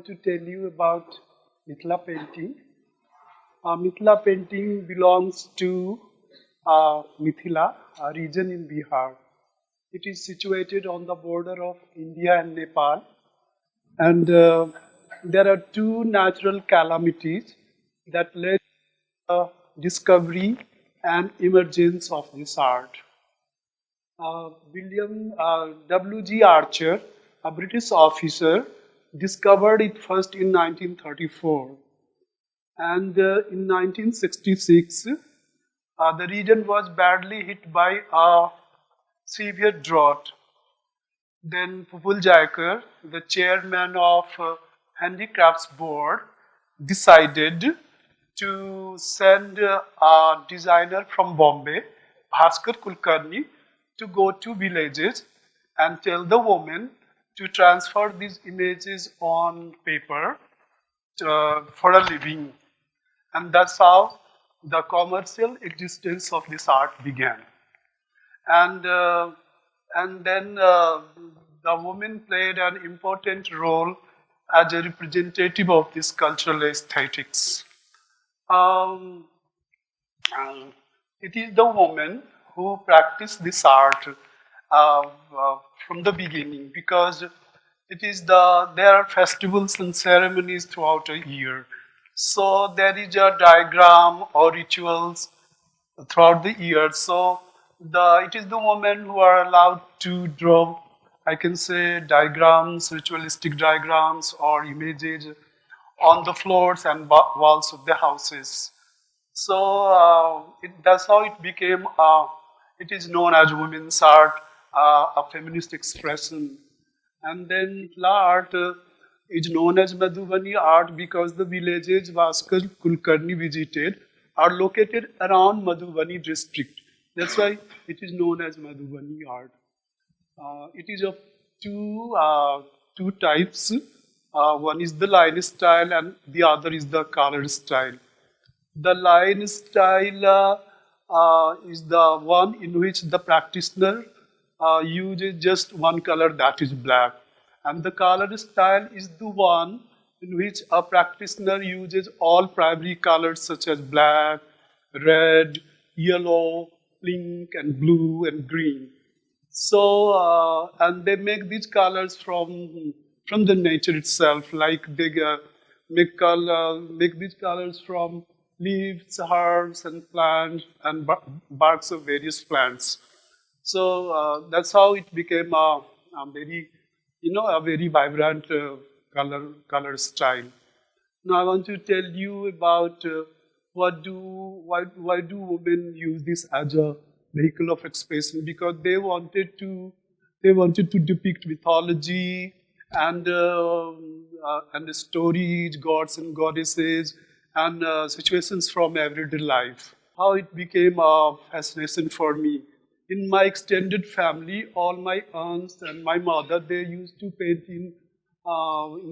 want to tell you about Mithila painting. Mithila painting belongs to Mithila, a region in Bihar. It is situated on the border of India and Nepal, and there are two natural calamities that led to the discovery and emergence of this art. William W.G. Archer, a British officer, discovered it first in 1934. And in 1966, the region was badly hit by a severe drought. Then Pupul Jaikar, the chairman of Handicrafts Board, decided to send a designer from Bombay, Bhaskar Kulkarni, to go to villages and tell the women to transfer these images on paper for a living. And that's how the commercial existence of this art began. And then the woman played an important role as a representative of this cultural aesthetics. It is the woman who practiced this art from the beginning, because there are festivals and ceremonies throughout a year. So there is a diagram or rituals throughout the year. So it is the women who are allowed to draw, I can say, diagrams, ritualistic diagrams or images on the floors and walls of the houses. So that's how it became, it is known as women's art, a feminist expression. And then art is known as Madhubani art because the villages Bhaskar Kulkarni visited are located around Madhubani district. That's why it is known as Madhubani art. It is of two types. One is the line style and the other is the color style. The line style is the one in which the practitioner uses just one color, that is black. And the color style is the one in which a practitioner uses all primary colors such as black, red, yellow, pink, and blue, and green. So, and they make these colors from the nature itself, like they make these colors from leaves, herbs, and plants, and barks of various plants. So that's how it became a very vibrant color style. Now I want to tell you about why do women use this as a vehicle of expression, because they wanted to depict mythology and stories, gods and goddesses, and situations from everyday life. How it became a fascination for me. In my extended family, all my aunts and my mother, they used to paint in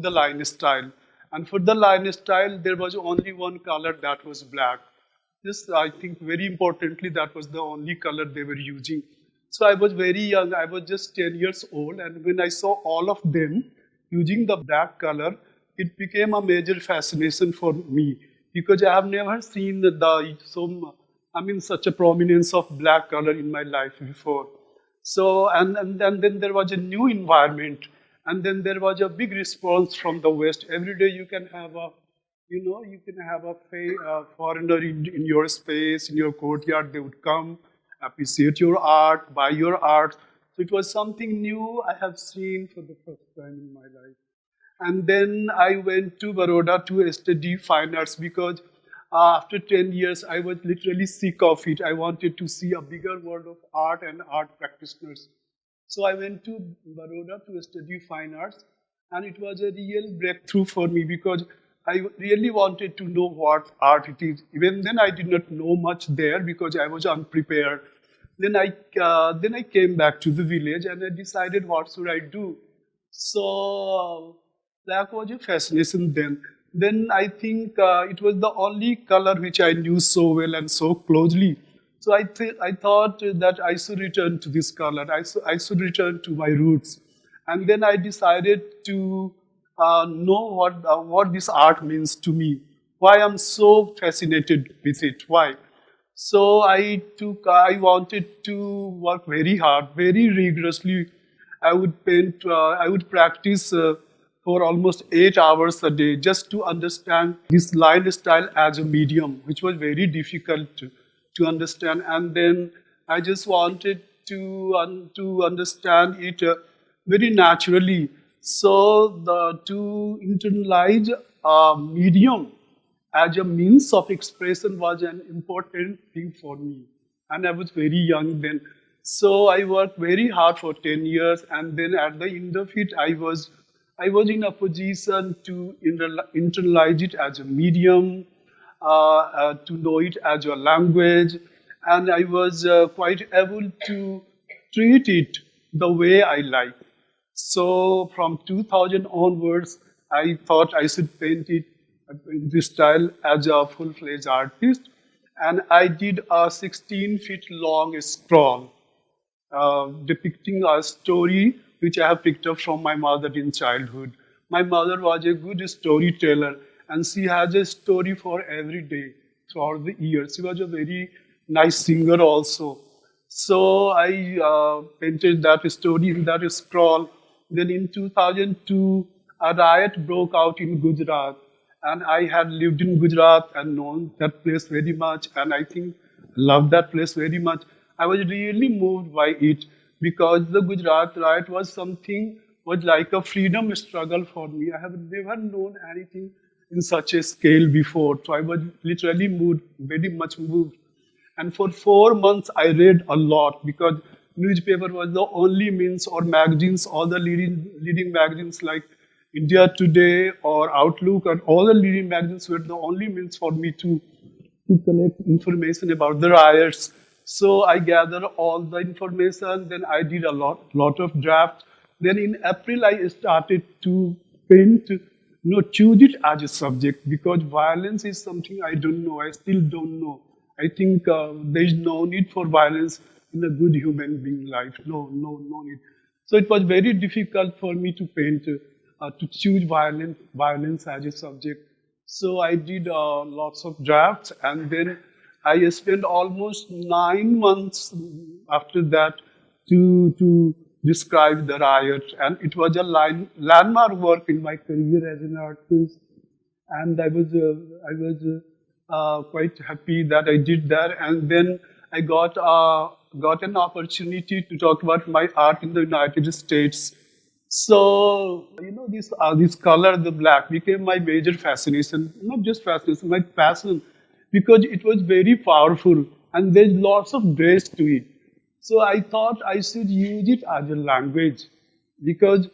the line style. And for the line style, there was only one color, that was black. This, I think, very importantly, that was the only color they were using. So I was very young, I was just 10 years old, and when I saw all of them using the black color, it became a major fascination for me, because I have never seen such a prominence of black color in my life before. So, and then there was a new environment, and then there was a big response from the West. Every day you can have a foreigner in your space, in your courtyard. They would come, appreciate your art, buy your art. So it was something new I have seen for the first time in my life. And then I went to Baroda to study fine arts, because after 10 years, I was literally sick of it. I wanted to see a bigger world of art and art practitioners. So I went to Baroda to study fine arts, and it was a real breakthrough for me, because I really wanted to know what art it is. Even then, I did not know much there because I was unprepared. Then I came back to the village and I decided what should I do. So black was a fascination then. Then I think it was the only color which I knew so well and so closely. So I thought that I should return to this color. I should return to my roots. And then I decided to know what this art means to me. Why I'm so fascinated with it. Why? So I wanted to work very hard, very rigorously. I would paint, I would practice for almost 8 hours a day just to understand this line style as a medium, which was very difficult to understand. And then I just wanted to understand it very naturally. So to internalize a medium as a means of expression was an important thing for me. And I was very young then. So I worked very hard for 10 years, and then at the end of it, I was in a position to internalize it as a medium, to know it as a language, and I was quite able to treat it the way I like. So from 2000 onwards, I thought I should paint it in this style as a full-fledged artist. And I did a 16 feet long scroll depicting a story which I have picked up from my mother in childhood. My mother was a good storyteller, and she has a story for every day throughout the years. She was a very nice singer also. So I painted that story in that scroll. Then in 2002, a riot broke out in Gujarat, and I had lived in Gujarat and known that place very much, and I think loved that place very much. I was really moved by it because the Gujarat riot was like a freedom struggle for me. I have never known anything in such a scale before, so I was literally moved, very much moved. And for 4 months, I read a lot because newspaper was the only means, or magazines, all the leading magazines like India Today or Outlook, and all the leading magazines were the only means for me to collect information about the riots. So I gathered all the information. Then I did a lot of drafts. Then in April, I started to paint, choose it as a subject because violence is something I don't know. I still don't know. I think there is no need for violence in a good human being life. No need. So it was very difficult for me to paint, to choose violence as a subject. So I did lots of drafts, and then I spent almost 9 months after that to describe the riot, and it was a landmark work in my career as an artist. And I was quite happy that I did that, and then I got an opportunity to talk about my art in the United States. So this color, the black, became my major fascination. Not just fascination, my passion, because it was very powerful and there's lots of grace to it. So I thought I should use it as a language because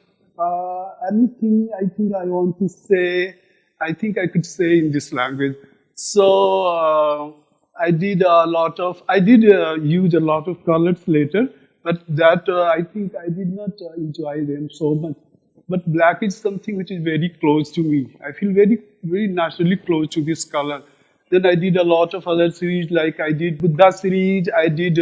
anything I think I want to say, I think I could say in this language. So I did use a lot of colors later, but that I think I did not enjoy them so much. But black is something which is very close to me. I feel very, very naturally close to this color. Then I did a lot of other series, like I did Buddha series, I did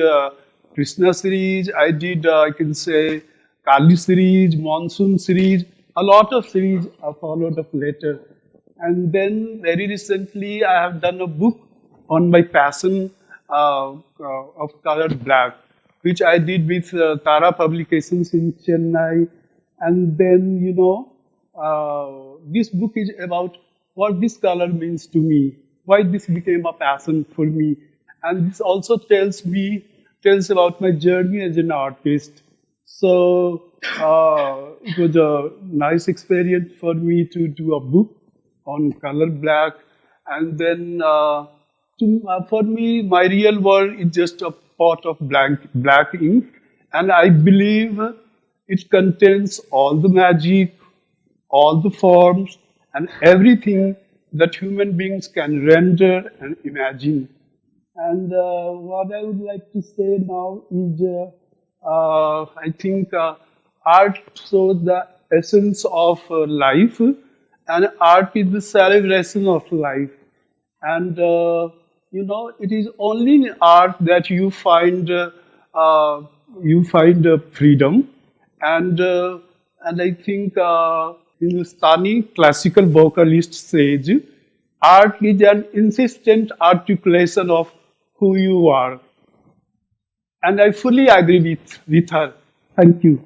Krishna series, I did, I can say, Kali series, Monsoon series. A lot of series are followed up later. And then very recently, I have done a book on my passion of colored black, which I did with Tara Publications in Chennai. And then, this book is about what this color means to me, why this became a passion for me. And this also tells about my journey as an artist. So it was a nice experience for me to do a book on color black. And then for me, my real world is just a pot of black ink. And I believe it contains all the magic, all the forms, and everything that human beings can render and imagine. And what I would like to say now is, I think art shows the essence of life, and art is the celebration of life. And it is only in art that you find freedom, and I think Hindustani classical vocalist says, art is an insistent articulation of who you are. And I fully agree with her. Thank you.